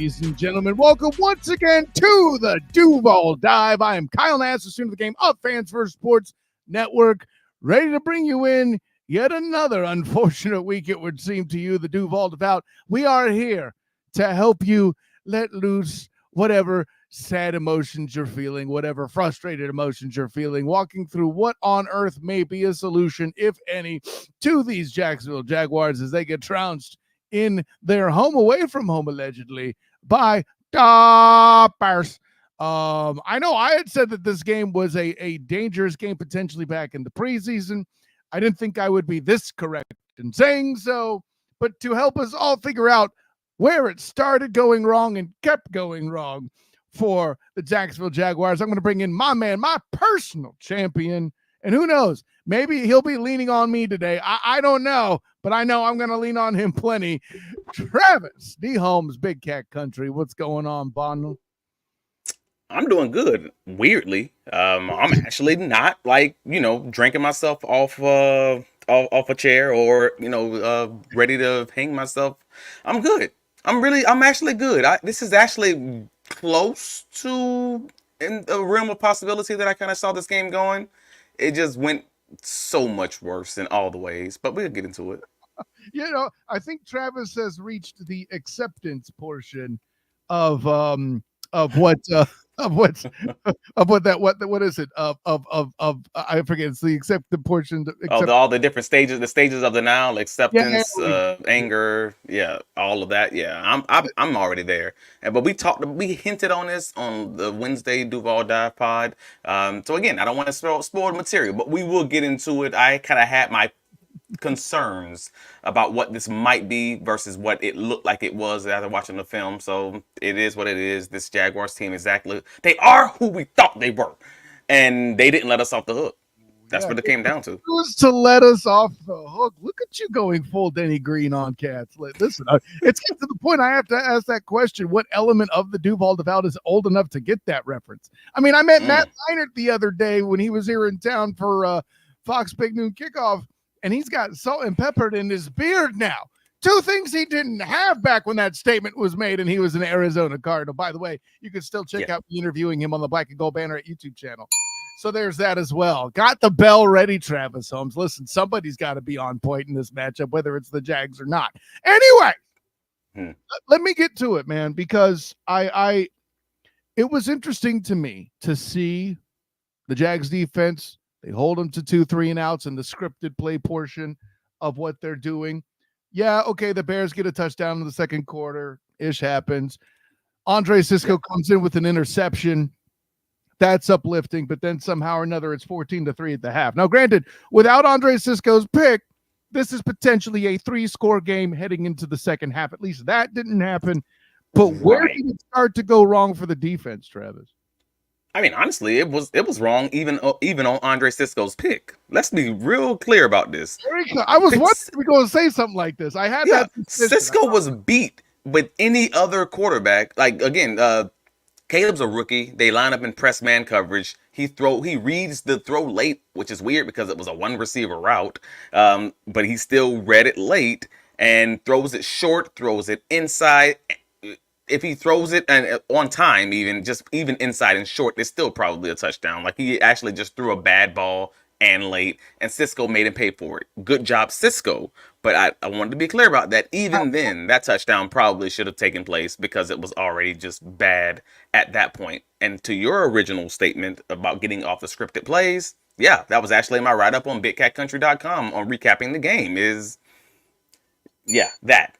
ladies and gentlemen. Welcome once again to the Duval Dive. I am Kyle Nash, the student of the game of Fans First Sports Network, ready to bring you in yet another unfortunate week, it would seem to you, the Duval Devout. We are here to help you let loose whatever sad emotions you're feeling, whatever frustrated emotions you're feeling, walking through what on earth may be a solution, if any, to these Jacksonville Jaguars as they get trounced in their home, away from home, allegedly, by the Bears. I know I had said that this game was a dangerous game potentially back in the preseason. I didn't think I would be this correct in saying so, but to help us all figure out where it started going wrong and kept going wrong for the Jacksonville Jaguars, I'm going to bring in my man, my personal champion, and who knows, maybe he'll be leaning on me today. I don't know, but I know I'm going to lean on him plenty. Travis D. Holmes, Big Cat Country. What's going on, Bond? I'm doing good. Weirdly, I'm actually not drinking myself off a chair or ready to hang myself. I'm good. I'm actually good. This is actually close to in the realm of possibility that I kind of saw this game going. It just went so much worse in all the ways, but we'll get into it. I think Travis has reached the acceptance portion of what of what's what is it of I forget, it's the accepted portion. All the different stages, the stages of the now, acceptance, Yeah. anger, yeah, all of that. Yeah, I'm already there. But we hinted on this on the Wednesday Duval Dive Pod. So again, I don't want to spoil the material, but we will get into it. I kind of had my concerns about what this might be versus what it looked like it was after watching the film. So it is what it is. This Jaguars team, exactly, they are who we thought they were, and they didn't let us off the hook. That's what it came down to. Was to let us off the hook. Look at you going full Denny Green on Cats. Listen, it's getting to the point I have to ask that question. What element of the Duval Devout is old enough to get that reference? I mean, I met Matt Leinart the other day when he was here in town for Fox Big Noon Kickoff, and he's got salt and pepper in his beard now. Two things he didn't have back when that statement was made, and he was an Arizona Cardinal. By the way, you can still check out me interviewing him on the Black and Gold Banner at YouTube channel. So there's that as well. Got the bell ready, Travis Holmes. Listen, somebody's got to be on point in this matchup, whether it's the Jags or not. Anyway, let me get to it, man, because it was interesting to me to see the Jags defense. They hold them to 2 3-and-outs in the scripted play portion of what they're doing. Yeah, okay, the Bears get a touchdown in the second quarter. Ish happens. Andre Cisco comes in with an interception. That's uplifting, but then somehow or another it's 14-3 at the half. Now, granted, without Andre Cisco's pick, this is potentially a 3-score game heading into the second half. At least that didn't happen. But where did it start to go wrong for the defense, Travis? I mean, honestly, it was wrong even on Andre Cisco's pick. Let's be real clear about this. I was wondering if we were going to say something like this. I had that. Cisco was beat with any other quarterback. Like, again, Caleb's a rookie. They line up in press man coverage. He reads the throw late, which is weird because it was a one receiver route. But he still read it late and throws it short, throws it inside. If he throws it and on time, even inside and short, it's still probably a touchdown. Like, he actually just threw a bad ball and late, and Cisco made him pay for it. Good job, Cisco. But I wanted to be clear about that. Even then, that touchdown probably should have taken place because it was already just bad at that point. And to your original statement about getting off the scripted plays, yeah, that was actually my write-up on BigCatCountry.com on recapping the game that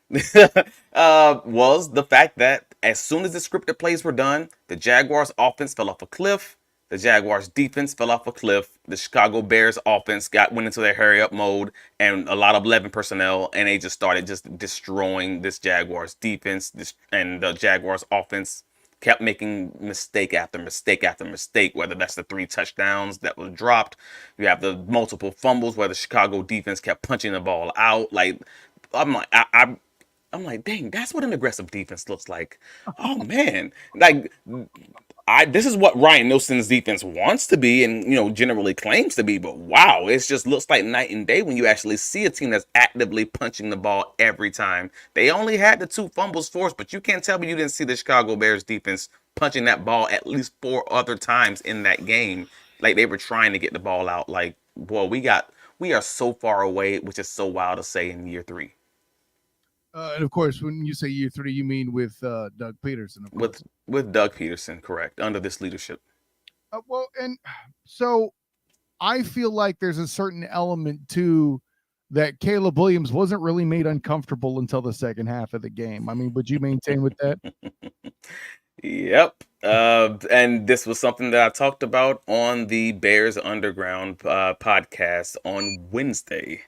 was the fact that as soon as the scripted plays were done, the Jaguars offense fell off a cliff. The Jaguars defense fell off a cliff. The Chicago Bears offense went into their hurry up mode and a lot of 11 personnel, and they just started just destroying this Jaguars defense. And the Jaguars offense kept making mistake after mistake after mistake, whether that's the 3 touchdowns that was dropped. You have the multiple fumbles where the Chicago defense kept punching the ball out. Like, I'm like, dang, that's what an aggressive defense looks like. Oh man, like This is what Ryan Nielsen's defense wants to be and generally claims to be, but wow, it just looks like night and day when you actually see a team that's actively punching the ball every time. They only had the 2 fumbles forced, but you can't tell me you didn't see the Chicago Bears defense punching that ball at least 4 other times in that game. Like they were trying to get the ball out. Like, boy, we are so far away, which is so wild to say in year 3. And of course, when you say year 3, you mean with Doug Peterson, of course. With Doug Peterson, correct, under this leadership. Well, and so I feel like there's a certain element to that Caleb Williams wasn't really made uncomfortable until the second half of the game. I mean, would you maintain with that? Yep. And this was something that I talked about on the Bears Underground podcast on Wednesday.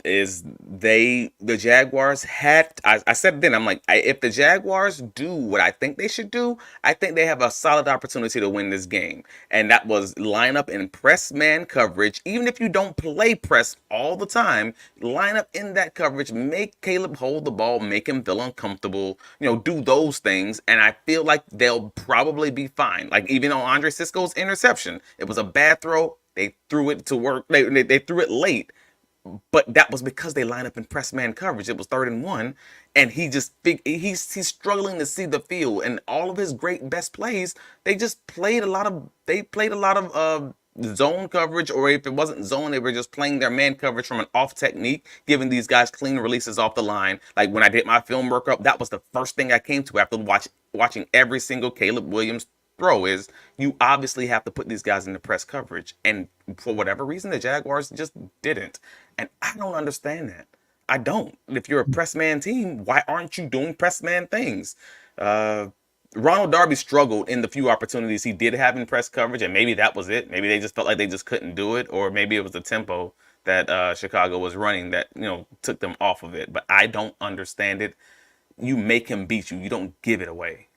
Is the Jaguars had, I said then, I'm like, if the Jaguars do what I think they should do, I think they have a solid opportunity to win this game. And that was line up in press man coverage. Even if you don't play press all the time, line up in that coverage, make Caleb hold the ball, make him feel uncomfortable, do those things. And I feel like they'll probably be fine. Like even on Andre Sisco's interception, it was a bad throw. They threw it to work. They threw it late, but that was because they line up in press man coverage. It was 3rd and 1, and he's struggling to see the field. And all of his great best plays, they played a lot of zone coverage, or if it wasn't zone, they were just playing their man coverage from an off technique, giving these guys clean releases off the line. Like when I did my film workup, that was the first thing I came to after watching every single Caleb Williams throw is you obviously have to put these guys into press coverage. And for whatever reason, the Jaguars just didn't. And I don't understand that. I don't. If you're a press man team, why aren't you doing press man things? Ronald Darby struggled in the few opportunities he did have in press coverage, and maybe that was it. Maybe they just felt like they just couldn't do it, or maybe it was the tempo that Chicago was running that took them off of it. But I don't understand it. You make him beat you. You don't give it away.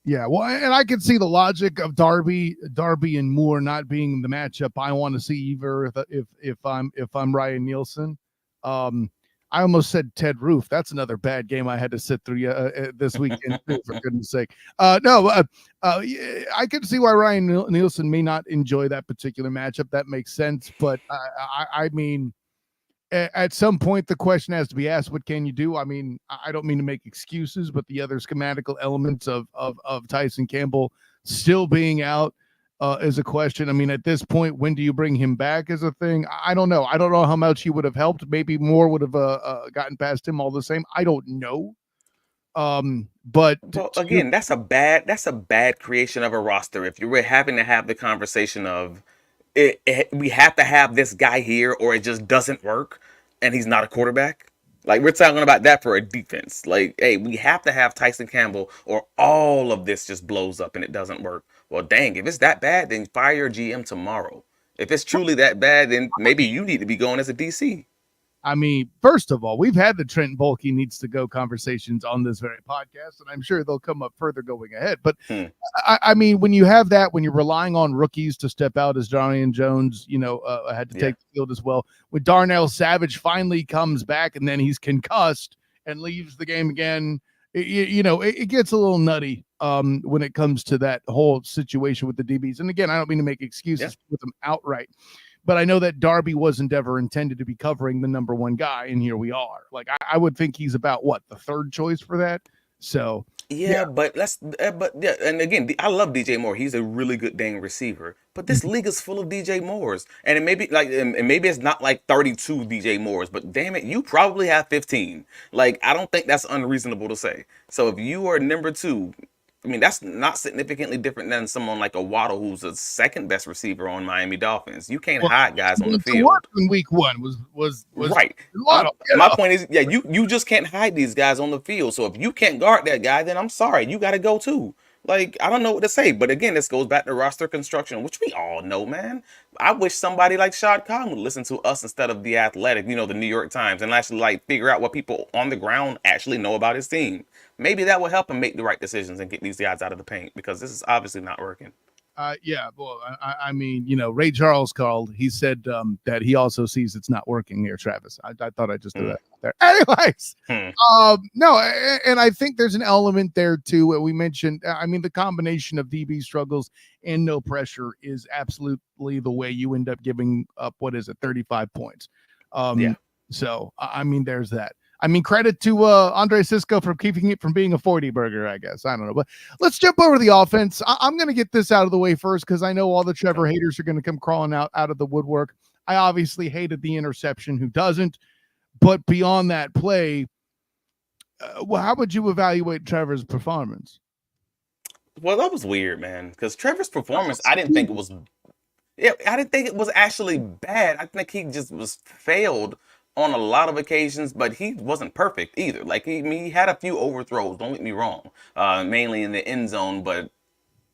Yeah, well, and I can see the logic of Darby and Moore not being the matchup I want to see either. If I'm Ryan Nielsen, I almost said Ted Roof. That's another bad game I had to sit through this weekend, for goodness sake. No, I can see why Ryan Nielsen may not enjoy that particular matchup. That makes sense, but I mean, at some point the question has to be asked, what can you do? I mean, I don't mean to make excuses, but the other schematical elements of Tyson Campbell still being out is a question. I mean, at this point, when do you bring him back is a thing. I don't know how much he would have helped. Maybe more would have gotten past him all the same. I don't know. But well, again, that's a bad creation of a roster. If you were having to have the conversation of we have to have this guy here or it just doesn't work, and he's not a quarterback. Like we're talking about that for a defense. Like, hey, we have to have Tyson Campbell or all of this just blows up and it doesn't work. Well, dang, if it's that bad, then fire your GM tomorrow. If it's truly that bad, then maybe you need to be going as a DC. I mean, first of all, we've had the Trent Baalke needs to go conversations on this very podcast, and I'm sure they'll come up further going ahead. But I mean, when you have that, when you're relying on rookies to step out, as Darian Jones, had to take the field as well. When Darnell Savage finally comes back and then he's concussed and leaves the game again, it gets a little nutty when it comes to that whole situation with the DBs. And again, I don't mean to make excuses with them outright. But I know that Darby wasn't ever intended to be covering the number one guy, and here we are. Like I would think he's about the third choice for that. So but and again, I love DJ Moore. He's a really good dang receiver. But this league is full of DJ Moores, and it may be and maybe it's not like 32 DJ Moores, but damn it, you probably have 15. Like I don't think that's unreasonable to say. So if you are number 2. I mean, that's not significantly different than someone like a Waddle, who's the second best receiver on Miami Dolphins. You can't hide guys on the field. In week 1 was right. My point is, you just can't hide these guys on the field. So if you can't guard that guy, then I'm sorry, you got to go too. Like, I don't know what to say. But again, this goes back to roster construction, which we all know, man. I wish somebody like Shad Khan would listen to us instead of The Athletic, the New York Times, and actually figure out what people on the ground actually know about his team. Maybe that will help him make the right decisions and get these guys out of the paint, because this is obviously not working. Yeah, well, I mean, Ray Charles called. He said that he also sees it's not working here, Travis. I thought I just threw that out there. Anyways, Hmm. no, and I think there's an element there too. We mentioned, I mean, the combination of DB struggles and no pressure is absolutely the way you end up giving up, what is it, 35 points. Yeah. So, I mean, there's that. I mean, credit to Andre Cisco for keeping it from being a 40 burger, I guess. I don't know. But let's jump over to the offense. I'm going to get this out of the way first because I know all the Trevor haters are going to come crawling out of the woodwork. I obviously hated the interception. Who doesn't? But beyond that play, well, how would you evaluate Trevor's performance? Well, that was weird, man. Because Trevor's performance, I didn't think it was. Yeah, I didn't think it was actually bad. I think he just was failed on a lot of occasions, but he wasn't perfect either. Like he had a few overthrows. Don't get me wrong, mainly in the end zone, but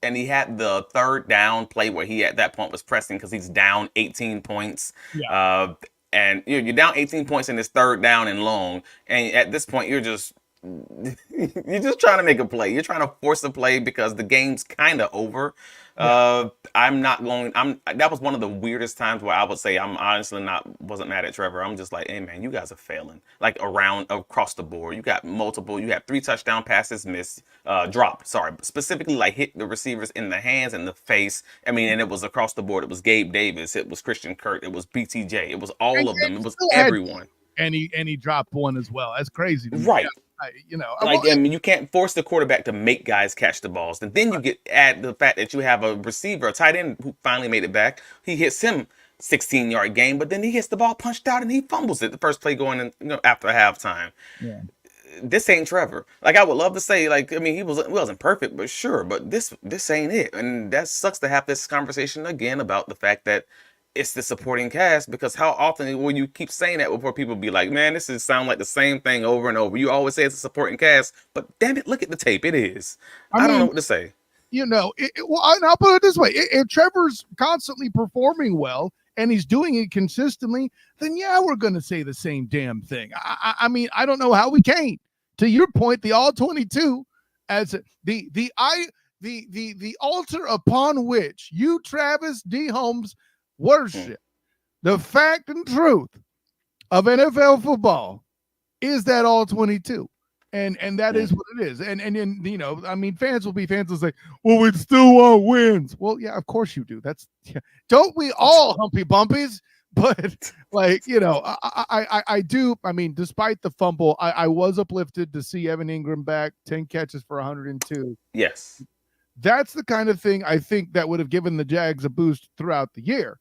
and he had the third down play where he at that point was pressing because he's down 18 points. Yeah. And you're down 18 points in this third down and long, and at this point you're just trying to make a play. You're trying to force a play because the game's kind of over. I'm not going. That was one of the weirdest times where I would say I'm honestly wasn't mad at Trevor. I'm just like, hey man, you guys are failing like around across the board. You got multiple. You had 3 touchdown passes missed, dropped. Sorry, specifically like hit the receivers in the hands and the face. I mean, and it was across the board. It was Gabe Davis. It was Christian Kirk. It was BTJ. It was all of them. It was everyone. And he dropped one as well. That's crazy. Right. Well, I mean, you can't force the quarterback to make guys catch the balls. And then you add the fact that you have a receiver, a tight end who finally made it back. He hits him 16-yard gain, but then he gets the ball punched out and he fumbles it the first play going in, after halftime. Yeah. This ain't Trevor. Like I would love to say, like I mean, he wasn't perfect, but sure, but this ain't it. And that sucks to have this conversation again about the fact that it's the supporting cast, because how often will you keep saying that before people be like, man, this is sound like the same thing over and over. You always say it's a supporting cast, but damn it, look at the tape. It is. I don't know what to say. Well, I'll put it this way. If Trevor's constantly performing well and he's doing it consistently, then yeah, we're going to say the same damn thing. I mean, I don't know how we can't. To your point, the all 22 as the altar upon which you, Travis D. Holmes, worship. The fact and truth of NFL football is that all 22. And that is what it is. And I mean, fans will be fans and say, well, we still want wins. Well, yeah, of course you do. Don't we all, Humpy Bumpies? But I do. I mean, despite the fumble, I was uplifted to see Evan Ingram back, 10 catches for 102. Yes. That's the kind of thing I think that would have given the Jags a boost throughout the year.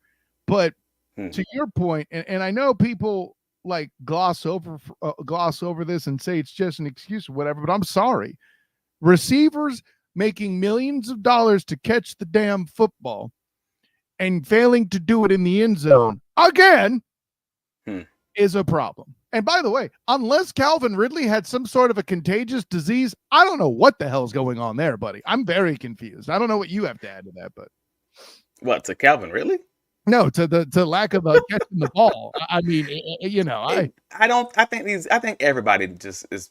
But to your point, and I know people like gloss over this and say it's just an excuse or whatever, but I'm sorry. Receivers making millions of dollars to catch the damn football and failing to do it in the end zone again is a problem. And by the way, unless Calvin Ridley had some sort of a contagious disease, I don't know what the hell's going on there, buddy. I'm very confused. I don't know what you have to add to that, but what, to Calvin Ridley? No, to lack of catching the ball. I mean, I think everybody just is.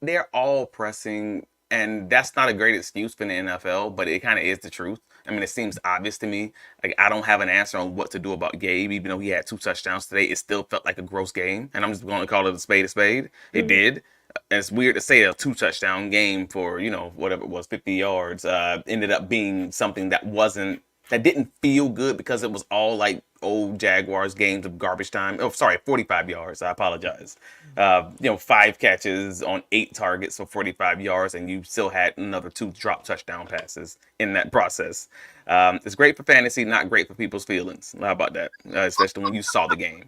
They're all pressing, and that's not a great excuse for the NFL, but it kind of is the truth. I mean, it seems obvious to me. Like I don't have an answer on what to do about Gabe, even though he had 2 touchdowns today. It still felt like a gross game, and I'm just going to call it a spade a spade. It did. And it's weird to say a 2-touchdown game for whatever it was, 50 yards. Ended up being something that didn't feel good because it was all like old Jaguars games of garbage time. Oh, sorry, 45 yards. I apologize. 5 catches on 8 targets for 45 yards, and you still had another 2 drop touchdown passes in that process. It's great for fantasy, not great for people's feelings. How about that? Especially when you saw the game.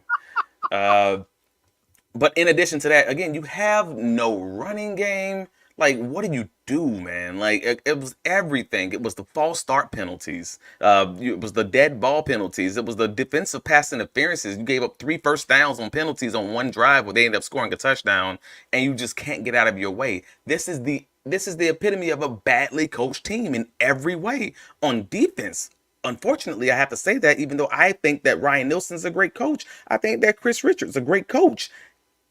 But in addition to that, again, you have no running game. Like, what did you do, man? Like, it was everything. It was the false start penalties. It was the dead ball penalties. It was the defensive pass interferences. You gave up 3 first downs on penalties on one drive where they ended up scoring a touchdown, and you just can't get out of your way. This is the epitome of a badly coached team in every way. On defense, unfortunately, I have to say that, even though I think that Ryan Nielsen's a great coach, I think that Chris Richards is a great coach.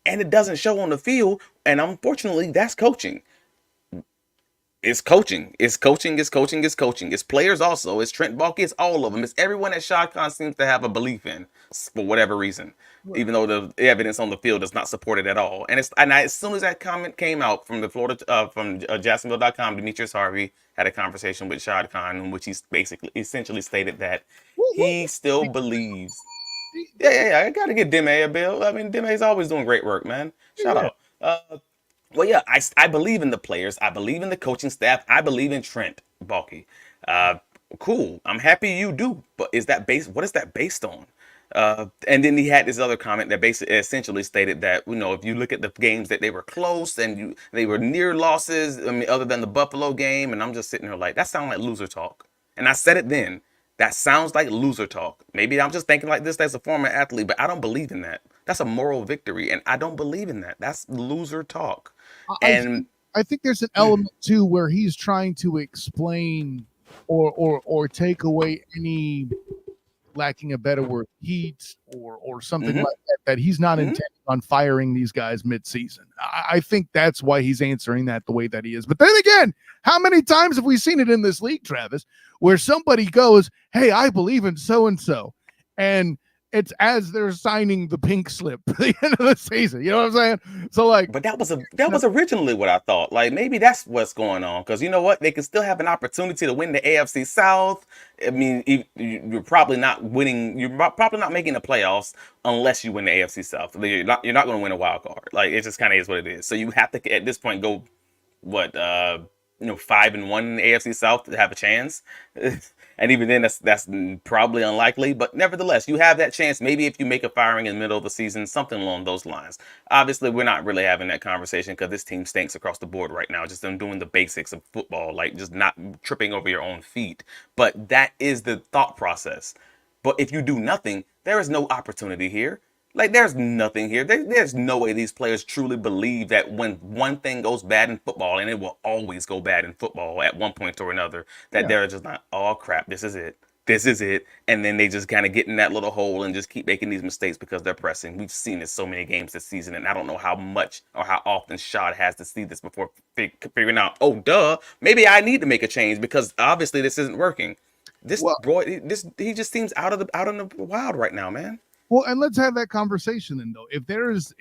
And it doesn't show on the field, and unfortunately, that's coaching. It's coaching. It's coaching. It's coaching. It's coaching. It's players also. It's Trent Baalke. It's all of them. It's everyone that Shad Khan seems to have a belief in for whatever reason, even though the evidence on the field does not support it at all. As soon as that comment came out from the Florida from Jacksonville.com, Demetrius Harvey had a conversation with Shad Khan in which he basically essentially stated that he still believes. Yeah. I gotta get Deme a bill. I mean, Deme's always doing great work, man. Shout Yeah. out. Well, yeah, I believe in the players. I believe in the coaching staff. I believe in Trent Baalke. Uh, cool. I'm happy you do. But is that based? What is that based on? And then he had this other comment that basically essentially stated that, if you look at the games that they were close and they were near losses. I mean, other than the Buffalo game, and I'm just sitting here like that sounds like loser talk. And I said it then. That sounds like loser talk. Maybe I'm just thinking like this as a former athlete, but I don't believe in that. That's a moral victory, and I don't believe in that. That's loser talk. I And think I think there's an element too where he's trying to explain or take away any, lacking a better word, heat or something mm-hmm, like that he's not mm-hmm. intending on firing these guys mid-season. I think that's why he's answering that the way that he is. But then again, how many times have we seen it in this league, Travis, where somebody goes, "Hey, I believe in so and so," and it's as they're signing the pink slip at the end of the season. You know what I'm saying? So like, But that was originally what I thought. Like maybe that's what's going on. Because you know what, they can still have an opportunity to win the AFC South. I mean, you're probably not winning. You're probably not making the playoffs unless you win the AFC South. You're not going to win a wild card. Like it just kind of is what it is. So you have to at this point go what 5-1 in the AFC South to have a chance. And even then, that's probably unlikely. But nevertheless, you have that chance. Maybe if you make a firing in the middle of the season, something along those lines. Obviously, we're not really having that conversation because this team stinks across the board right now. Just them doing the basics of football, like just not tripping over your own feet. But that is the thought process. But if you do nothing, there is no opportunity here. Like there's nothing here. There's no way these players truly believe that when one thing goes bad in football, and it will always go bad in football at one point or another, that yeah. they're just not, oh crap, this is it. This is it. And then they just kind of get in that little hole and just keep making these mistakes because they're pressing. We've seen it so many games this season, and I don't know how much or how often Shad has to see this before figuring out, oh, duh, maybe I need to make a change because obviously this isn't working. This Well, boy, he just seems out in the wild right now, man. Well, and let's have that conversation then, though. If there is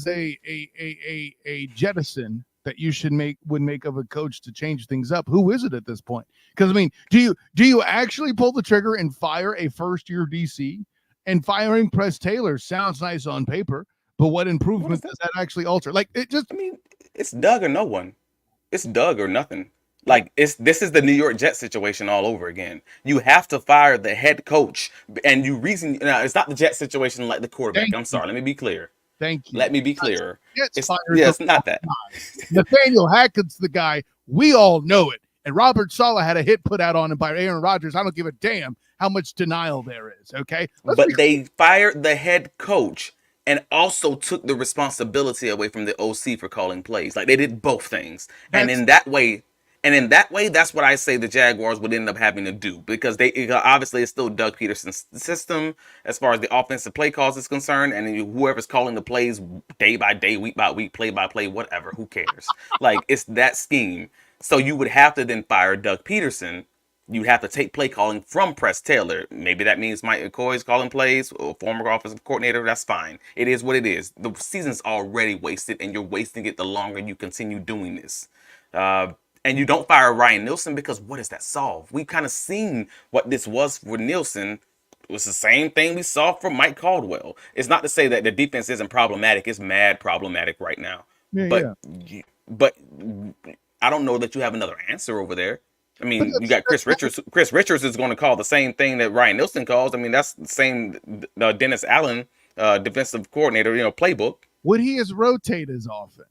a jettison that you would make of a coach to change things up, who is it at this point? Because I mean, do you actually pull the trigger and fire a first year DC? And firing Press Taylor sounds nice on paper, but what improvement does that actually alter? Like it just. I mean, it's Doug or no one. It's Doug or nothing. Like this is the New York Jets situation all over again. You have to fire the head coach, and it's not the Jets situation like the quarterback. I'm sorry. Let me be clear. Thank you. Let me be clear. It's It's not that. Nathaniel Hackett's the guy. We all know it. And Robert Saleh had a hit put out on him by Aaron Rodgers. I don't give a damn how much denial there is. Okay. But they fired the head coach and also took the responsibility away from the OC for calling plays. Like they did both things. In that way, that's what I say the Jaguars would end up having to do because obviously it's still Doug Peterson's system as far as the offensive play calls is concerned, and whoever's calling the plays day by day, week by week, play by play, whatever, who cares? Like it's that scheme. So you would have to then fire Doug Peterson. You have to take play calling from Press Taylor. Maybe that means Mike McCoy's calling plays, or former offensive coordinator. That's fine. It is what it is. The season's already wasted, and you're wasting it the longer you continue doing this. And you don't fire Ryan Nielsen because what does that solve? We've kind of seen what this was for Nielsen. It was the same thing we saw from Mike Caldwell. It's not to say that the defense isn't problematic. It's mad problematic right now. Yeah. But I don't know that you have another answer over there. I mean, you got Chris Richards. Chris Richards is going to call the same thing that Ryan Nielsen calls. I mean, that's the same Dennis Allen defensive coordinator, playbook. Would he has rotate as often?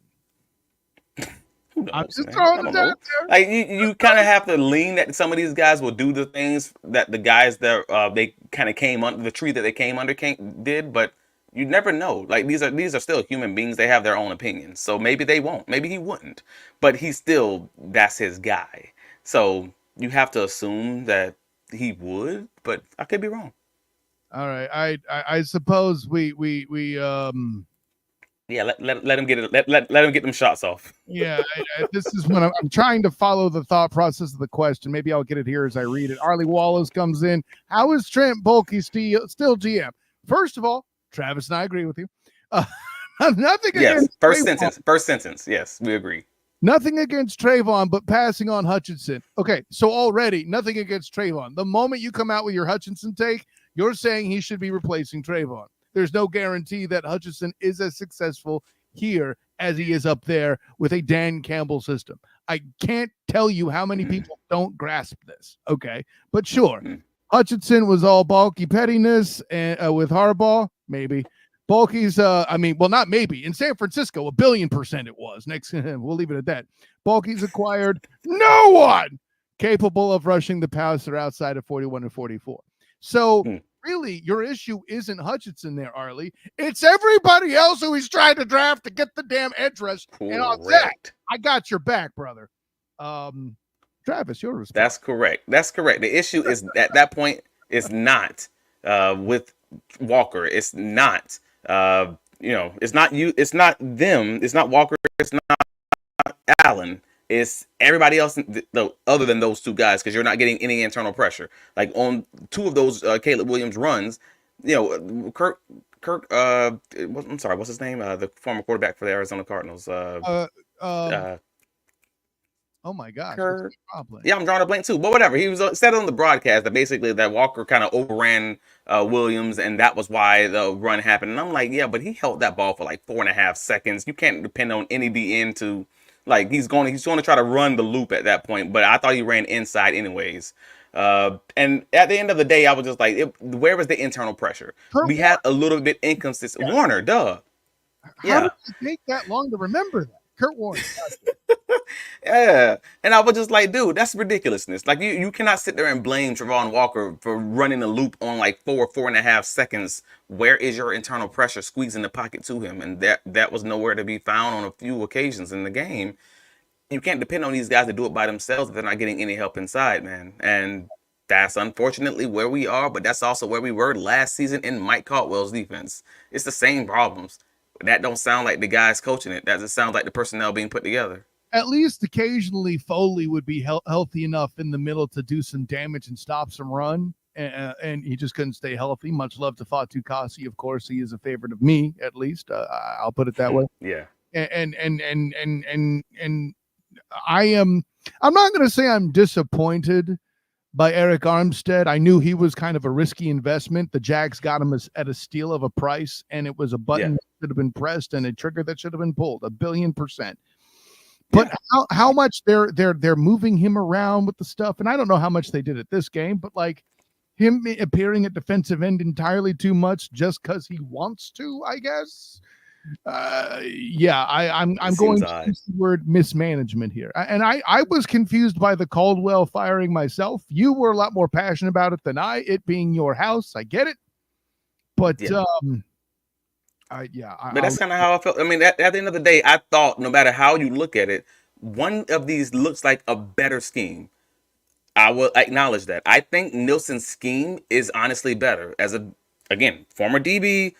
Who knows, I'm just man? throwing I don't it know. out there. Like you kind of have to lean that some of these guys will do the things that the guys that they kind of came under the tree that they came under did, but you never know. Like these are still human beings. They have their own opinions, so maybe they won't. Maybe he wouldn't, but that's his guy. So you have to assume that he would, but I could be wrong. All right. I suppose we Yeah, let him get it. Let him get them shots off. Yeah, this is when I'm trying to follow the thought process of the question. Maybe I'll get it here as I read it. Arlie Wallace comes in. How is Trent Baalke still GM? First of all, Travis and I agree with you. Uh, nothing Yes, against Trayvon. first sentence. Yes, we agree. Nothing against Trayvon, but passing on Hutchinson. Okay, so already nothing against Trayvon. The moment you come out with your Hutchinson take, you're saying he should be replacing Trayvon. There's no guarantee that Hutchinson is as successful here as he is up there with a Dan Campbell system. I can't tell you how many people don't grasp this. Okay, but sure, Hutchinson was all Baalke pettiness and with Harbaugh, maybe. Baalke's, not maybe. In San Francisco, 1,000,000,000% it was. Next, we'll leave it at that. Baalke's acquired no one capable of rushing the passer outside of 41 and 44. So really, your issue isn't Hutchinson there, Arlie. It's everybody else who he's trying to draft to get the damn edge rush. Correct. And on that, I got your back, brother. Travis, your response. That's correct. That's correct. The issue is at that point is not with Walker. It's not. It's not you. It's not them. It's not Walker. It's not Allen. It's everybody else other than those two guys, because you're not getting any internal pressure. Like on two of those Caleb Williams runs, Kirk. I'm sorry, what's his name? The former quarterback for the Arizona Cardinals. Oh my gosh. Yeah, I'm drawing a blank too. But whatever. He was said on the broadcast that basically that Walker kind of overran Williams, and that was why the run happened. And I'm like, yeah, but he held that ball for like 4.5 seconds. You can't depend on any DN to he's going to try to run the loop at that point. But I thought he ran inside anyways. And at the end of the day, I was just like, where was the internal pressure? We had a little bit inconsistent. Warner, duh. How did it take that long to remember that? Kurt Warner. Yeah. And I was just like, dude, that's ridiculousness. Like, you cannot sit there and blame Travon Walker for running a loop on like 4.5 seconds. Where is your internal pressure squeezing the pocket to him? And that was nowhere to be found on a few occasions in the game. You can't depend on these guys to do it by themselves if they're not getting any help inside, man. And that's unfortunately where we are, but that's also where we were last season in Mike Caldwell's defense. It's the same problems. That don't sound like the guys coaching it. That just sounds like the personnel being put together. At least occasionally Foley would be healthy enough in the middle to do some damage and stop some run, and he just couldn't stay healthy. Much love to Fatu Kasi. Of course, he is a favorite of me, at least. I'll put it that way. Yeah. And I'm not going to say I'm disappointed by Eric Armstead. I knew he was kind of a risky investment. The Jags got him at a steal of a price, and it was a button that should have been pressed and a trigger that should have been pulled, 1,000,000,000%. But how much they're moving him around with the stuff, and I don't know how much they did at this game, but like him appearing at defensive end entirely too much just because he wants to, I guess. I'm going to use the word mismanagement here. And I was confused by the Caldwell firing myself. You were a lot more passionate about it than I, it being your house. I get it. But but that's kind of how I felt. I mean, at the end of the day, I thought no matter how you look at it, one of these looks like a better scheme. I will acknowledge that. I think Nilsson's scheme is honestly better. As former DB,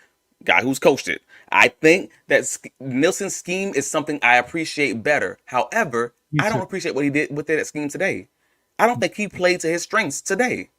guy who's coached it. I think that Nilsson's scheme is something I appreciate better. However, I don't appreciate what he did with that scheme today. I don't think he played to his strengths today.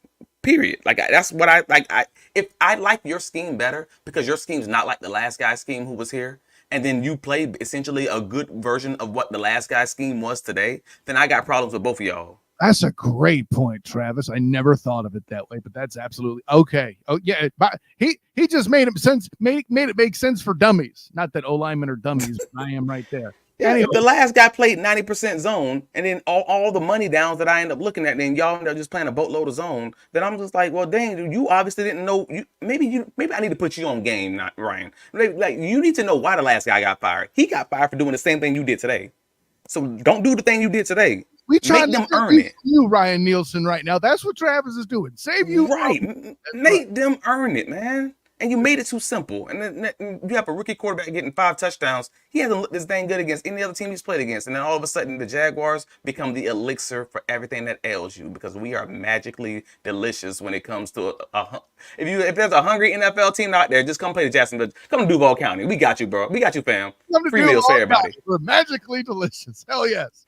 Period. Like, that's what I like. If I like your scheme better because your scheme's not like the last guy's scheme who was here, and then you play essentially a good version of what the last guy's scheme was today, then I got problems with both of y'all. That's a great point, Travis. I never thought of it that way, but that's absolutely okay. Oh yeah, but he just made it make sense for dummies. Not that O-linemen are dummies, but I am right there. Yeah, anyway. If the last guy played 90% zone, and then all the money downs that I end up looking at, then y'all end up just playing a boatload of zone, then I'm just like, well, dang, you obviously didn't know. Maybe I need to put you on game, not Ryan. Like, you need to know why the last guy got fired. He got fired for doing the same thing you did today. So don't do the thing you did today. We try to earn it. You, Ryan Nielsen, right now. That's what Travis is doing. Save you. Right. Make them earn it, man. And you made it too simple. And then you have a rookie quarterback getting 5 touchdowns. He hasn't looked this dang good against any other team he's played against. And then all of a sudden, the Jaguars become the elixir for everything that ails you because we are magically delicious when it comes to if there's a hungry NFL team out there, just come play the Jacksonville. Come to Duval County. We got you, bro. We got you, fam. Come to Free Duval meals for everybody. County. We're magically delicious. Hell yes.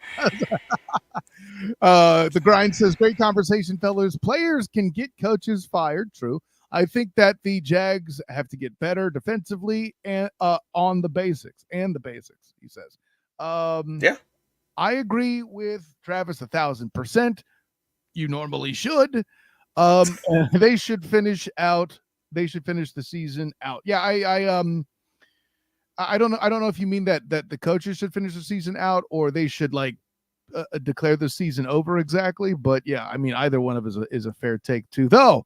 The grind says, great conversation, fellas. Players can get coaches fired. True. I think that the Jags have to get better defensively and on the basics, he says. Yeah. I agree with Travis 1,000%. You normally should. They should finish out. They should finish the season out. Yeah, I don't know. I don't know if you mean that the coaches should finish the season out or they should like declare the season over exactly. But yeah, I mean, either one of us is a fair take too. Though,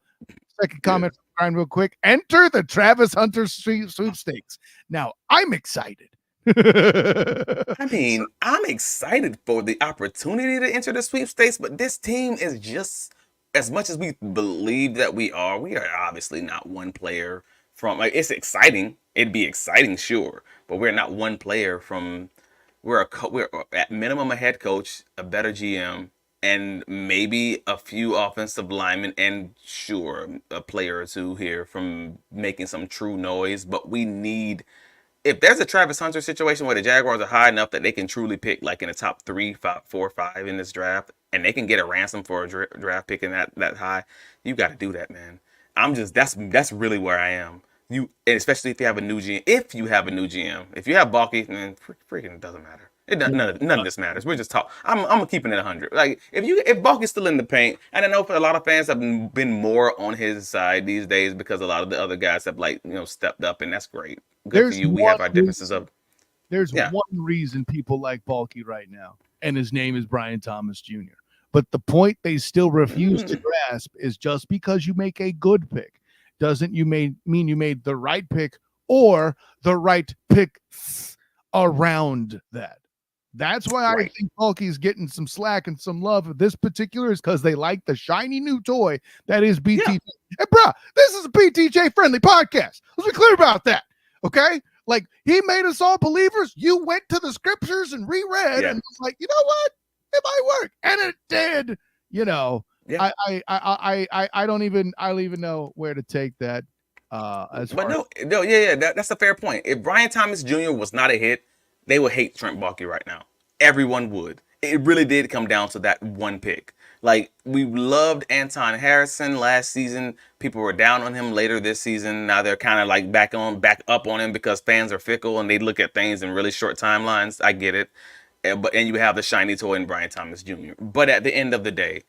second comment from Brian real quick. Enter the Travis Hunter sweepstakes. Now, I'm excited. I mean, I'm excited for the opportunity to enter the sweepstakes, but this team is just, as much as we believe that we are obviously not one player from, like, it's exciting. It'd be exciting, sure, but we're not one player from, we're at minimum a head coach, a better GM, and maybe a few offensive linemen, and sure, a player or two here from making some true noise, but we need, if there's a Travis Hunter situation where the Jaguars are high enough that they can truly pick like in the top 3, 5, 4, 5 in this draft, and they can get a ransom for a draft pick in that high, you got to do that, man. I'm just, that's really where I am. You, and especially if you have a new GM. If you have a new GM, if you have Balky, then freaking it doesn't matter. None of this matters. We're just talking. I'm keeping it 100. Like if Balky's still in the paint, and I know for a lot of fans have been more on his side these days because a lot of the other guys have stepped up, and that's great. Good for you. We have our differences of. There's one reason people like Balky right now, and his name is Brian Thomas Jr. But the point they still refuse to grasp is just because you make a good pick doesn't mean you made the right pick or the right picks around that. That's why I think Balky's getting some slack and some love. This particular is because they like the shiny new toy that is BTJ. Yeah. And bro, this is a BTJ friendly podcast. Let's be clear about that. Okay? Like, he made us all believers. You went to the scriptures and reread and was like, you know what? It might work. And it did. Yeah. I don't even know where to take that. That's a fair point. If Brian Thomas Jr. was not a hit, they would hate Trent Baalke right now. Everyone would. It really did come down to that one pick. Like, we loved Anton Harrison last season. People were down on him later this season. Now they're kind of like back up on him because fans are fickle and they look at things in really short timelines. I get it. And you have the shiny toy in Brian Thomas Jr. But at the end of the day,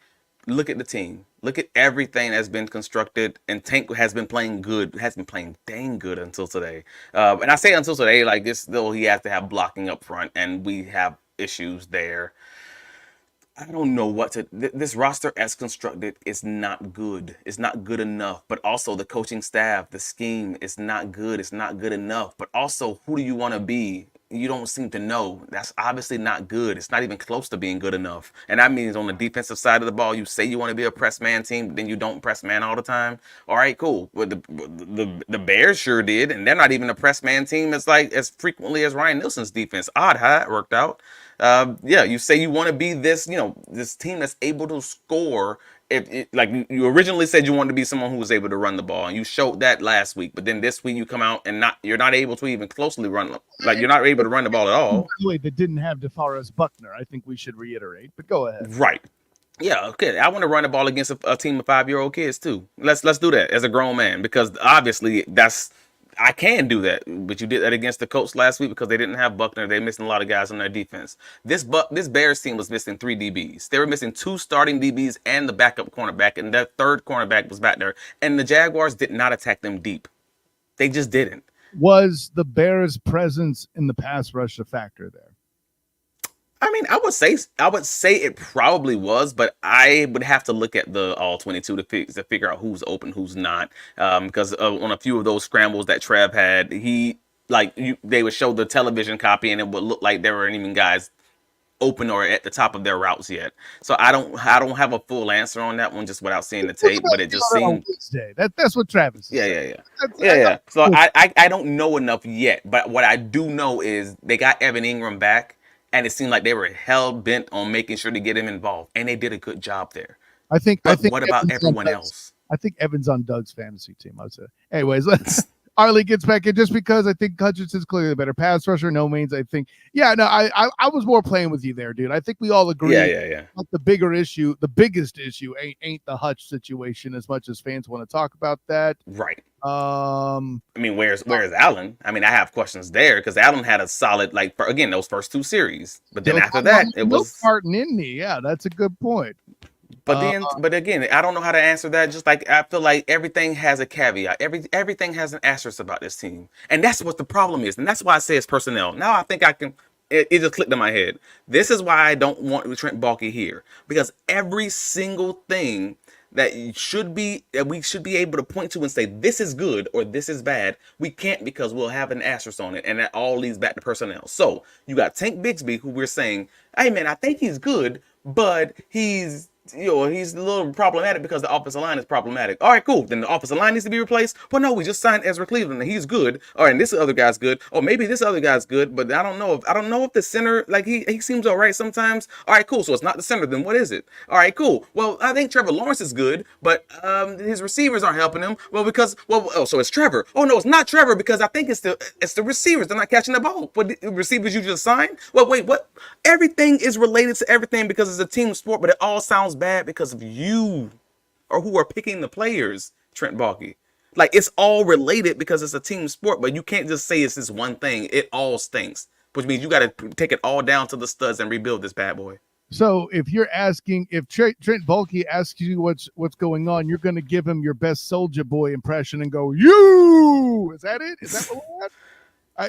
look at the team. Look at everything that's been constructed, and Tank has been playing good. Has been playing dang good until today. And I say until today, like this, though he has to have blocking up front, and we have issues there. I don't know what to. This roster as constructed is not good. It's not good enough. But also the coaching staff, the scheme is not good. It's not good enough. But also, who do you want to be? You don't seem to know. That's obviously not good. It's not even close to being good enough. And that means on the defensive side of the ball, you say you want to be a press man team, but then you don't press man all the time. All right, cool. Well, the Bears sure did, and they're not even a press man team as frequently as Ryan Nielsen's defense. Odd how that worked out. You say you want to be this, this team that's able to score. Like you originally said you wanted to be someone who was able to run the ball, and you showed that last week. But then this week you come out and you're not able to even closely run. Like you're not able to run the ball at all. By the way, that didn't have DeForest Buckner. I think we should reiterate. But go ahead. Right. Yeah. Okay. I want to run the ball against a team of 5-year-old kids too. Let's do that as a grown man because obviously I can do that, but you did that against the Colts last week because they didn't have Buckner. They're missing a lot of guys on their defense. This Bears team was missing 3 DBs. They were missing 2 starting DBs and the backup cornerback, and that third cornerback was back there. And the Jaguars did not attack them deep. They just didn't. Was the Bears' presence in the pass rush a factor there? I mean, I would say it probably was, but I would have to look at the all 22 to figure out who's open, who's not. Because on a few of those scrambles that Trev had, they would show the television copy, and it would look like there weren't even guys open or at the top of their routes yet. So I don't have a full answer on that one just without seeing the What's tape, but it just on seemed Wednesday? That's what Travis is yeah, saying. yeah, yeah. Yeah, yeah. So I don't know enough yet, but what I do know is they got Evan Ingram back, and it seemed like they were hell bent on making sure to get him involved, and they did a good job there. I think But what about everyone else? I think Evan's on Doug's fantasy team. I would say. Anyways, Arlie gets back in just because I think Hutchinson's clearly the better pass rusher. No means I think. Yeah, no, I was more playing with you there, dude. I think we all agree. Yeah. Like the biggest issue ain't the Hutch situation as much as fans want to talk about that. Right. I mean, where's Allen? I mean, I have questions there because Allen had a solid again those first 2 series, but then after that it was Martin Indy. Yeah, that's a good point. But again, I don't know how to answer that. Just like I feel like everything has a caveat. Everything has an asterisk about this team, and that's what the problem is. And that's why I say it's personnel. Now I think I can. It just clicked in my head. This is why I don't want Trent Baalke here, because every single thing that we should be able to point to and say this is good or this is bad, we can't because we'll have an asterisk on it, and that all leads back to personnel. So you got Tank Bigsby, who we're saying, hey man, I think he's good, but he's a little problematic because the offensive line is problematic. All right, cool. Then the offensive line needs to be replaced. Well, no, we just signed Ezra Cleveland and he's good. All right, and this other guy's good. Or maybe this other guy's good, but I don't know if the center, like he seems all right sometimes. All right, cool. So it's not the center. Then what is it? All right, cool. Well, I think Trevor Lawrence is good, but his receivers aren't helping him. So it's Trevor. Oh no, it's not Trevor because I think it's the receivers. They're not catching the ball. What the receivers you just signed? Well, wait, what? Everything is related to everything because it's a team sport, but it all sounds bad because of you or who are picking the players, Trent Baalke. Like it's all related because it's a team sport, but you can't just say it's this one thing. It all stinks, which means you got to take it all down to the studs and rebuild this bad boy. So if you're asking, if Trent Baalke asks you what's going on, you're going to give him your best Soulja Boy impression and go, "You." Is that it? Is that what we're at?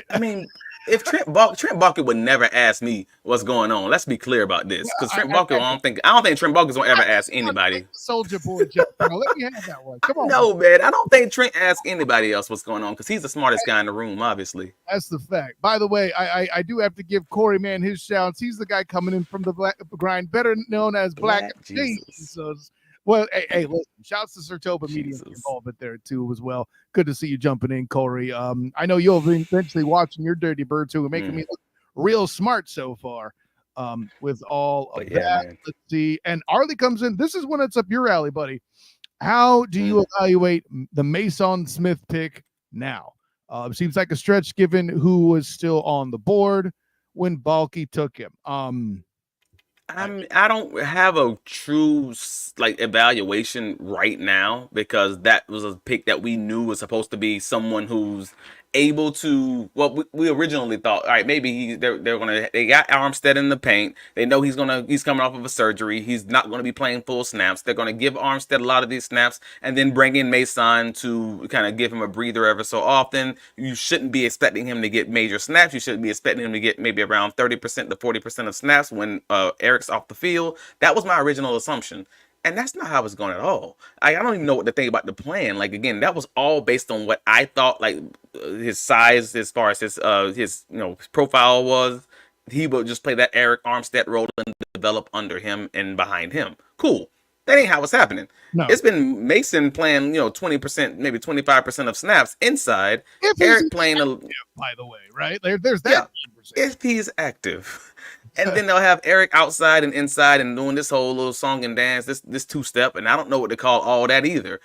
I mean, if Trent Baalke would never ask me what's going on. Let's be clear about this, because Trent Baalke, I don't think Trent Baalke's gonna ever ask anybody. Soulja Boy, let me have that one. Come on. No, man, I don't think Trent asks anybody else what's going on because he's the smartest guy in the room, obviously. That's the fact. By the way, I do have to give Corey, man, his shouts. He's the guy coming in from the grind, better known as Black Jesus. So, well, hey, listen, shouts to Sertoba Media involvement there too as well. Good to see you jumping in, Corey. I know you'll be eventually watching your Dirty Bird too and making me look real smart so far. With all of that, man. Let's see. And Arlie comes in. This is when it's up your alley, buddy. How do you evaluate the Mason Smith pick now? Seems like a stretch given who was still on the board when Baalke took him. I don't have a true evaluation right now because that was a pick that we knew was supposed to be someone who's able to. Well, we originally thought, all right, maybe they got Armstead in the paint. They know he's coming off of a surgery. He's not gonna be playing full snaps. They're gonna give Armstead a lot of these snaps and then bring in Mason to kind of give him a breather ever so often. You shouldn't be expecting him to get major snaps. You should be expecting him to get maybe around 30% to 40% of snaps when Eric's off the field. That was my original assumption. And that's not how it's going at all. I don't even know what to think about the plan. Like, again, that was all based on what I thought, his size, as far as his profile was. He would just play that Eric Armstead role and develop under him and behind him. Cool. That ain't how it's happening. No. It's been Mason playing, 20%, maybe 25% of snaps inside. Eric playing by the way, right? There's that. Yeah, if he's active. And then they'll have Eric outside and inside and doing this whole little song and dance, this two-step, and I don't know what to call all that either.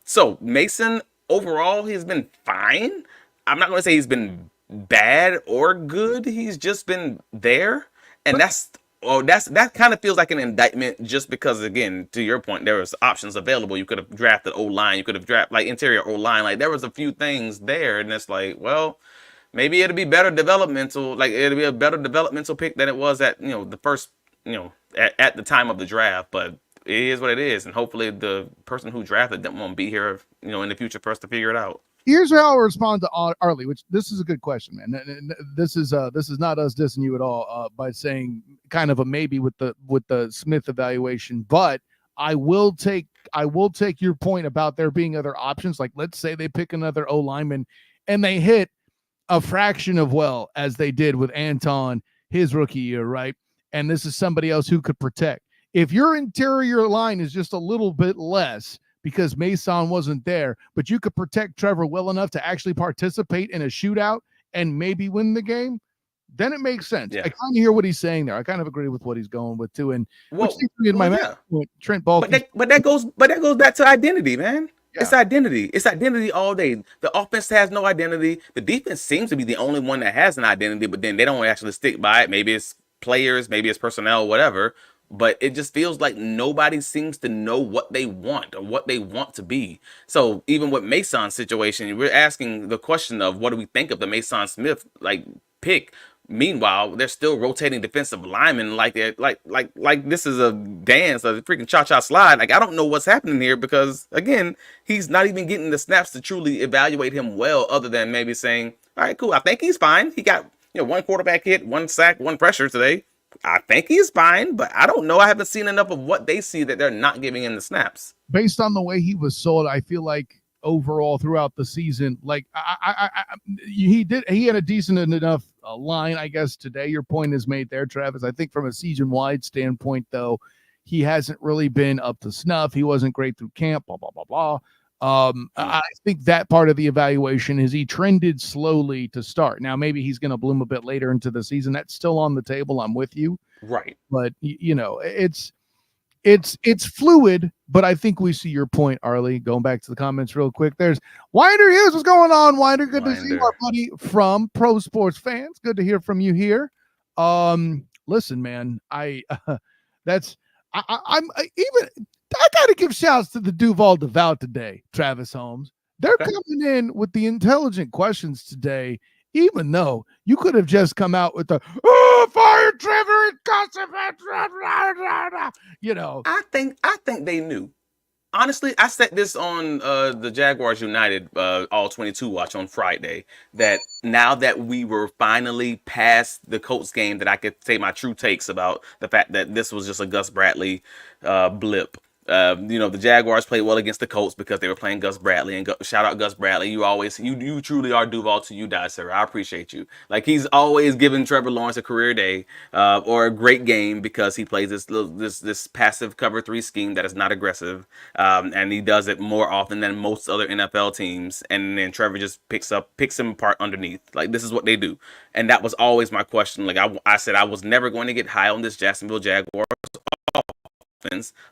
So Mason, overall, he's been fine. I'm not going to say he's been bad or good. He's just been there. And that kind of feels like an indictment just because, again, to your point, there was options available. You could have drafted O-line. You could have drafted, interior O-line. There was a few things there, and it's well, maybe it'll be better developmental. It'll be a better developmental pick than it was at, the first, at the time of the draft. But it is what it is. And hopefully the person who drafted them won't be here, in the future for us to figure it out. Here's how I'll respond to Arlie, which this is a good question, man. This is not us dissing you at all by saying kind of a maybe with the Smith evaluation. But I will take your point about there being other options. Like, let's say they pick another O lineman and they hit a fraction of as they did with Anton his rookie year, right? and this is somebody else who could protect. If your interior line is just a little bit less because Mason wasn't there, but you could protect Trevor well enough to actually participate in a shootout and maybe win the game, then it makes sense. Yeah. I kind of hear what he's saying there. I kind of agree with what he's going with too. And Well, Trent Baalke. But that goes back to identity, man. Yeah. It's identity. It's identity all day. The offense has no identity. The defense seems to be the only one that has an identity, but then they don't actually stick by it. Maybe it's players, maybe it's personnel, whatever. But it just feels like nobody seems to know what they want or what they want to be. So even with Mason's situation, we're asking the question of what do we think of the Mason Smith pick? Meanwhile, they're still rotating defensive linemen like this is a dance, a freaking cha-cha slide. Like, I don't know what's happening here because, again, he's not even getting the snaps to truly evaluate him well, other than maybe saying, all right, cool, I think he's fine. He got, one quarterback hit, one sack, one pressure today. I think he's fine, but I don't know. I haven't seen enough of what they see that they're not giving him the snaps. Based on the way he was sold, I feel like overall throughout the season, like he had a decent enough line, I guess. Today, your point is made there, Travis. I think from a season-wide standpoint, though, he hasn't really been up to snuff. He wasn't great through camp, blah, blah, blah, blah. I think that part of the evaluation is he trended slowly to start. Now, maybe he's going to bloom a bit later into the season. That's still on the table. I'm with you. Right. But, it's fluid, but I think we see your point, Arlie. Going back to the comments real quick. There's Winder Hughes. What's going on, Winder? Good to see you, our buddy from Pro Sports Fans. Good to hear from you here. Listen, man, I got to give shouts to the Duval Devout today, Travis Holmes. They're coming in with the intelligent questions today, even though you could have just come out with the, fire Trevor and gossip. I think they knew. Honestly, I said this on the Jaguars United All 22 watch on Friday, that now that we were finally past the Colts game, that I could say my true takes about the fact that this was just a Gus Bradley blip. The Jaguars played well against the Colts because they were playing Gus Bradley, and shout out Gus Bradley. You truly are Duval till you die, sir. I appreciate you. Like, he's always giving Trevor Lawrence a career day or a great game because he plays this passive cover 3 scheme that is not aggressive, and he does it more often than most other NFL teams. And then Trevor just picks him apart underneath. Like, this is what they do, and that was always my question. Like, I said, I was never going to get high on this Jacksonville Jaguars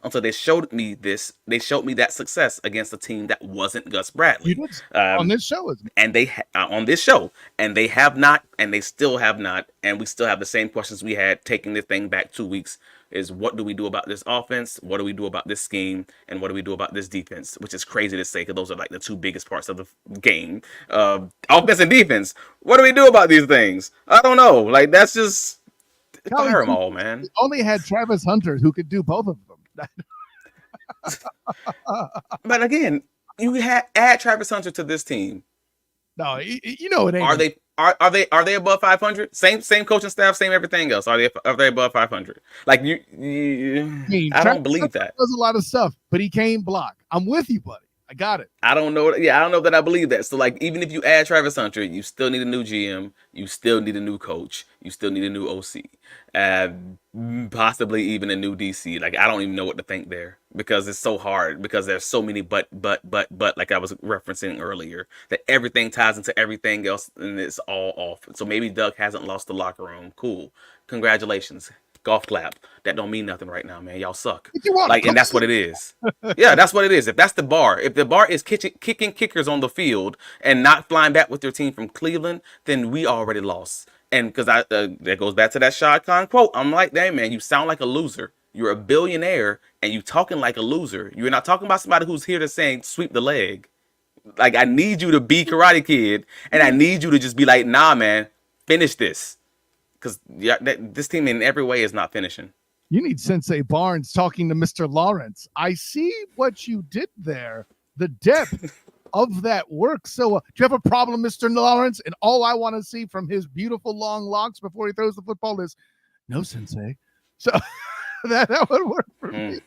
until they showed me this. They showed me that success against a team that wasn't Gus Bradley. On this show, and they on this show, and they have not, and they still have not, and we still have the same questions we had taking the thing back 2 weeks. Is what do we do about this offense? What do we do about this scheme? And what do we do about this defense? Which is crazy to say because those are like the two biggest parts of the game, offense and defense. What do we do about these things? I don't know. Like, that's just. Fire them all, man. Only had Travis Hunter who could do both of them. But again, you add Travis Hunter to this team. No, it ain't. Are they above 500? Same coaching staff, same everything else. Are they above 500? Like, I don't believe that. Does a lot of stuff, but he can't block. I'm with you, buddy. I got it. I don't know. Yeah, I don't know that I believe that. So, like, even if you add Travis Hunter, you still need a new GM. You still need a new coach. You still need a new OC. Possibly even a new DC. Like, I don't even know what to think there because it's so hard because there's so many but, like I was referencing earlier, that everything ties into everything else and it's all off. So maybe Doug hasn't lost the locker room. Cool. Congratulations. Golf clap. That don't mean nothing right now, man. Y'all suck. And that's what it is. Yeah, that's what it is. If that's the bar, if the bar is kicking kickers on the field and not flying back with your team from Cleveland, then we already lost. And because that goes back to that Shad Khan quote. I'm like, dang, man, you sound like a loser. You're a billionaire and you talking like a loser. You're not talking about somebody who's here to saying sweep the leg. Like, I need you to be Karate Kid, and I need you to just be like, nah, man, finish this. Because this team in every way is not finishing. You need Sensei Barnes talking to Mr. Lawrence. I see what you did there. The depth of that work. So do you have a problem, Mr. Lawrence? And all I want to see from his beautiful long locks before he throws the football is, no, Sensei. So that would work for me.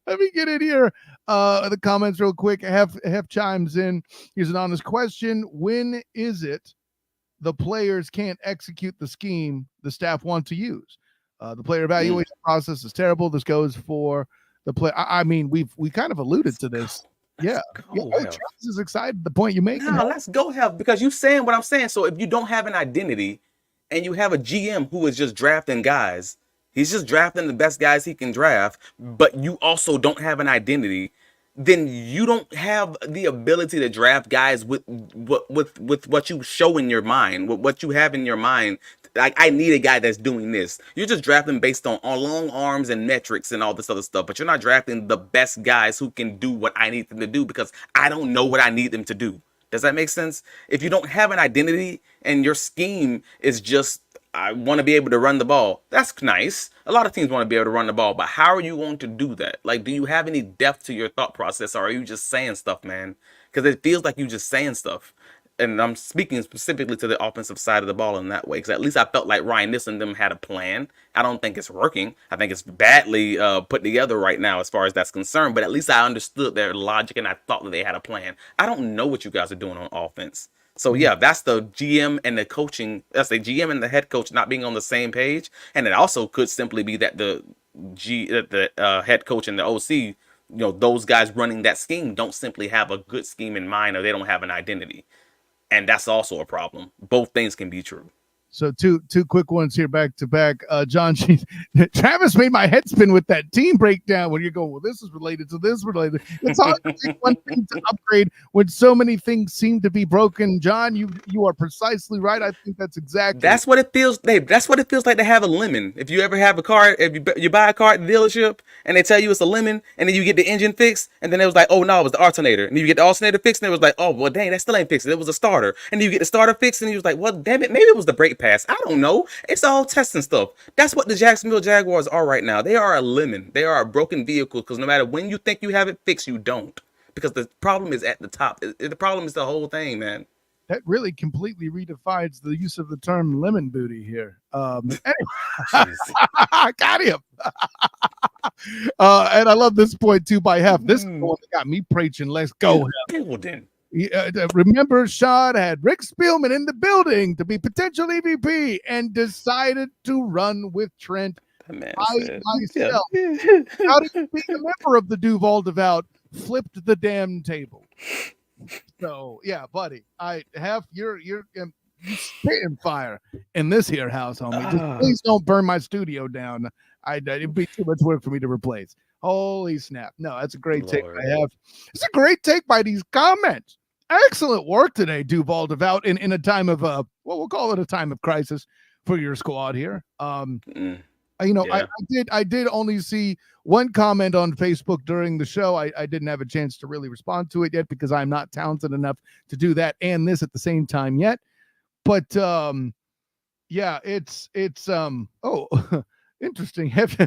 Let me get in here. The comments real quick. Hef chimes in. Here's an honest question. When is it the players can't execute the scheme the staff want to use? The player evaluation process is terrible. This goes for the play. I mean, we kind of alluded to this. Yeah. Let's Yeah. go, Oh, Hef. Travis is excited. The point you're making. Nah, let's go, Hef, because you saying what I'm saying. So if you don't have an identity and you have a GM who is just drafting guys, he's just drafting the best guys he can draft, but you also don't have an identity, then you don't have the ability to draft guys with what you show in your mind, with what you have in your mind. Like, I need a guy that's doing this. You're just drafting based on long arms and metrics and all this other stuff, but you're not drafting the best guys who can do what I need them to do because I don't know what I need them to do. Does that make sense? If you don't have an identity and your scheme is just, I want to be able to run the ball, that's nice. A lot of teams want to be able to run the ball, but how are you going to do that? Like, do you have any depth to your thought process, or are you just saying stuff, man? Because it feels like you just saying stuff. And I'm speaking specifically to the offensive side of the ball in that way, because at least I felt like Ryan Nissen and them had a plan. I don't think it's working. I think it's badly put together right now as far as that's concerned, but at least I understood their logic and I thought that they had a plan. I don't know what you guys are doing on offense. So yeah, that's the GM and the coaching. That's the GM and the head coach not being on the same page, and it also could simply be that the head coach and the OC, those guys running that scheme don't simply have a good scheme in mind, or they don't have an identity, and that's also a problem. Both things can be true. So two quick ones here back to back. John, Travis made my head spin with that team breakdown when you go, well, this is related to this related. It's hard to pick one thing to upgrade when so many things seem to be broken. John, you are precisely right. I think that's exactly. That's what it feels. That's what it feels like to have a lemon. If you ever have a car, if you buy a car at the dealership and they tell you it's a lemon, and then you get the engine fixed, and then it was like, oh no, it was the alternator, and you get the alternator fixed, and it was like, oh well, dang, that still ain't fixed. It was a starter, and you get the starter fixed, and you was like, well, damn it, maybe it was the brake pass. I don't know. It's all testing stuff. That's what the Jacksonville Jaguars are right now. They are a lemon. They are a broken vehicle, because no matter when you think you have it fixed, you don't, because the problem is at the top. The problem is the whole thing, man. That really completely redefines the use of the term lemon booty here. Anyway, I got him. And I love this point too by Hef. This is the one that got me preaching. Let's go. Remember, Sean had Rick Spielman in the building to be potential EVP and decided to run with Trent. I myself, how did you be a member of the Duval Devout, flipped the damn table. So yeah, buddy, you're spitting fire in this here house, homie. Just please don't burn my studio down. It'd be too much work for me to replace. Holy snap! No, that's a great take. It's a great take by these comments. Excellent work today, Duval Devout. In a time of we'll call it a time of crisis for your squad here. I did only see one comment on Facebook during the show. I didn't have a chance to really respond to it yet because I'm not talented enough to do that and this at the same time yet. But yeah, it's interesting. Hef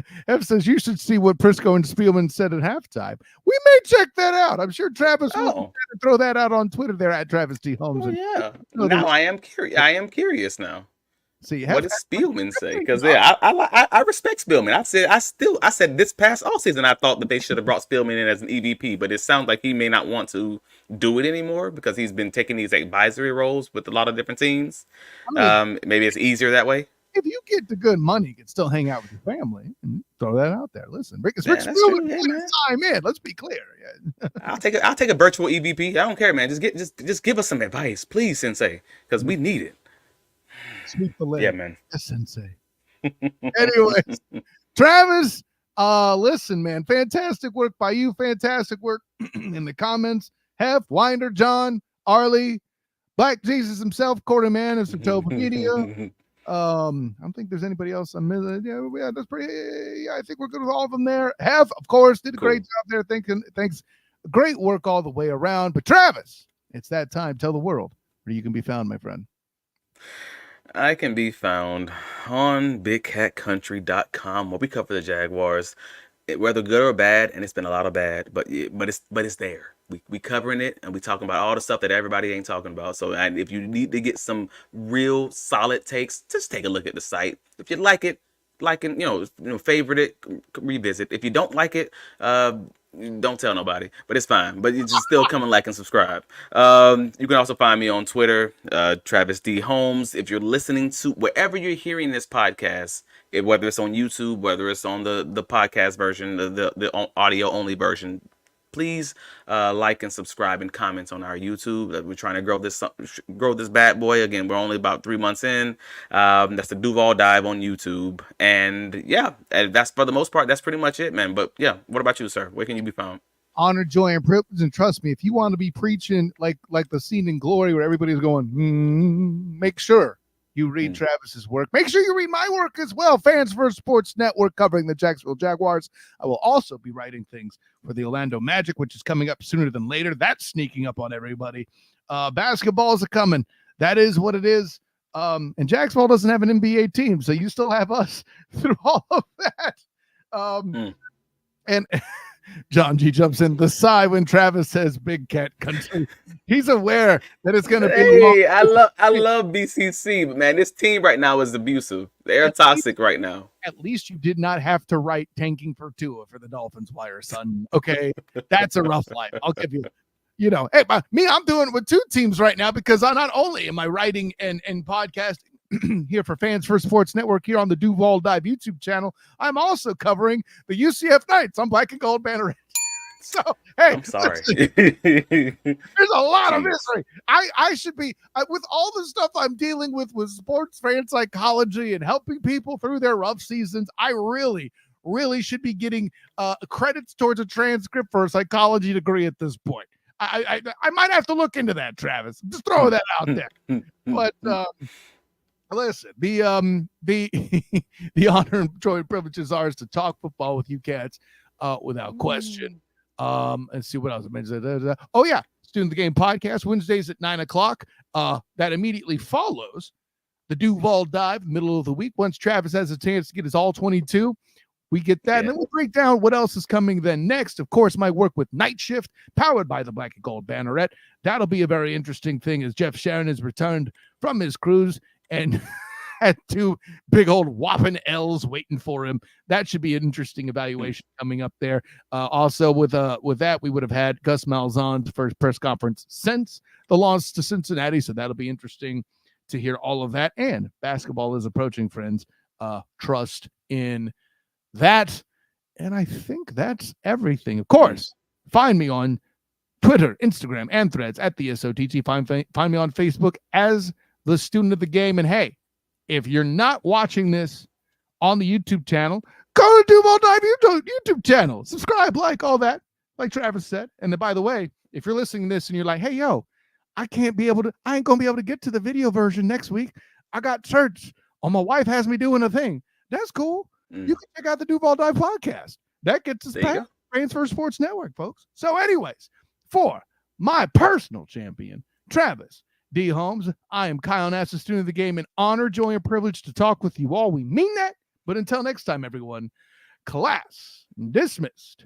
says you should see what Prisco and Spielman said at halftime. We may check that out. I'm sure Travis will throw that out on Twitter there at Travis T. Holmes. Oh, yeah. Now I am curious. I am curious now. See, what does Spielman say? Because I respect Spielman. I said this past all season I thought that they should have brought Spielman in as an EVP, but it sounds like he may not want to do it anymore because he's been taking these advisory roles with a lot of different teams. Maybe it's easier that way. If you get the good money, you can still hang out with your family and throw that out there. Listen, Rick Spielman time in. Let's be clear. Yeah. I'll take a virtual EVP. I don't care, man. Just give us some advice, please, Sensei, because we need it. Sweep the leg. Yeah, man. Yes, Sensei. Anyways, Travis, listen, man, fantastic work by you. Fantastic work in the comments. Hef, Winder, John, Arlie, Black Jesus himself, Quarter Man of Satoba Media. I don't think there's anybody else I'm missing. Yeah, that's pretty. Yeah, I think we're good with all of them there. Hef, of course, did a great job there. Thanks. Great work all the way around. But Travis, it's that time. Tell the world where you can be found, my friend. I can be found on BigCatCountry.com where we cover the Jaguars, whether good or bad, and it's been a lot of bad, but it's there. We covering it and we talking about all the stuff that everybody ain't talking about. So if you need to get some real solid takes, just take a look at the site. If you like it, favorite it, revisit. If you don't like it, Don't tell nobody, but it's fine. But you just still come and like and subscribe. You can also find me on Twitter, Travis D. Holmes. If you're listening to wherever you're hearing this podcast, whether it's on YouTube, whether it's on the podcast version, the audio only version, please like and subscribe and comment on our YouTube. We're trying to grow this bad boy. Again, we're only about 3 months in. That's the Duval Dive on YouTube. And yeah, that's for the most part, that's pretty much it, man. But yeah, what about you, sir? Where can you be found? Honor, joy, and privilege. And trust me, if you want to be preaching like the scene in Glory where everybody's going, make sure you read Travis's work. Make sure you read my work as well. Fans First Sports Network covering the Jacksonville Jaguars. I will also be writing things for the Orlando Magic, which is coming up sooner than later. That's sneaking up on everybody. Basketball is coming. That is what it is. And Jacksonville doesn't have an NBA team, so you still have us through all of that. And John G jumps in the side when Travis says Big Cat Country. He's aware that it's going to be. Hey, I love BCC, but man, this team right now is abusive. They're toxic right now. At least you did not have to write tanking for Tua for the Dolphins wire, son. Okay, that's a rough life. I'll give you. You know, hey, I'm doing it with 2 teams right now because I not only am I writing and podcasting here for Fans First Sports Network here on the Duval Dive YouTube channel, I'm also covering the UCF Knights on Black and Gold Banner. So, hey, I'm sorry. There's a lot of misery. I should be, with all the stuff I'm dealing with sports fan psychology and helping people through their rough seasons, I really should be getting credits towards a transcript for a psychology degree at this point. I might have to look into that, Travis. Just throw that out there. But listen, the honor and joy and privilege is ours to talk football with you cats without question. Let's see what else I mentioned. Oh yeah, Student of the Game podcast Wednesdays at 9:00. That immediately follows the Duval Dive, middle of the week. Once Travis has a chance to get his all 22, we get that, and then we'll break down what else is coming then next. Of course, my work with Night Shift, powered by the Black and Gold Banneret. That'll be a very interesting thing as Jeff Sharon has returned from his cruise and had 2 big old whopping L's waiting for him. That should be an interesting evaluation coming up there. Also, with that, we would have had Gus Malzahn's first press conference since the loss to Cincinnati, so that'll be interesting to hear all of that. And basketball is approaching, friends. Trust in that. And I think that's everything. Of course, find me on Twitter, Instagram, and Threads at the SOTG. Find me on Facebook as the Student of the Game. And hey, if you're not watching this on the YouTube channel, go to Duval Dive YouTube channel. Subscribe, like all that, like Travis said. And then, by the way, if you're listening to this and you're like, hey, yo, I ain't going to be able to get to the video version next week. I got church, or my wife has me doing a thing. That's cool. You can check out the Duval Dive podcast. That gets us past Transfer Sports Network, folks. So anyways, for my personal champion, Travis D. Holmes, I am Kyle Nash, the Student of the Game, an honor, joy, and privilege to talk with you all. We mean that. But until next time, everyone, class dismissed.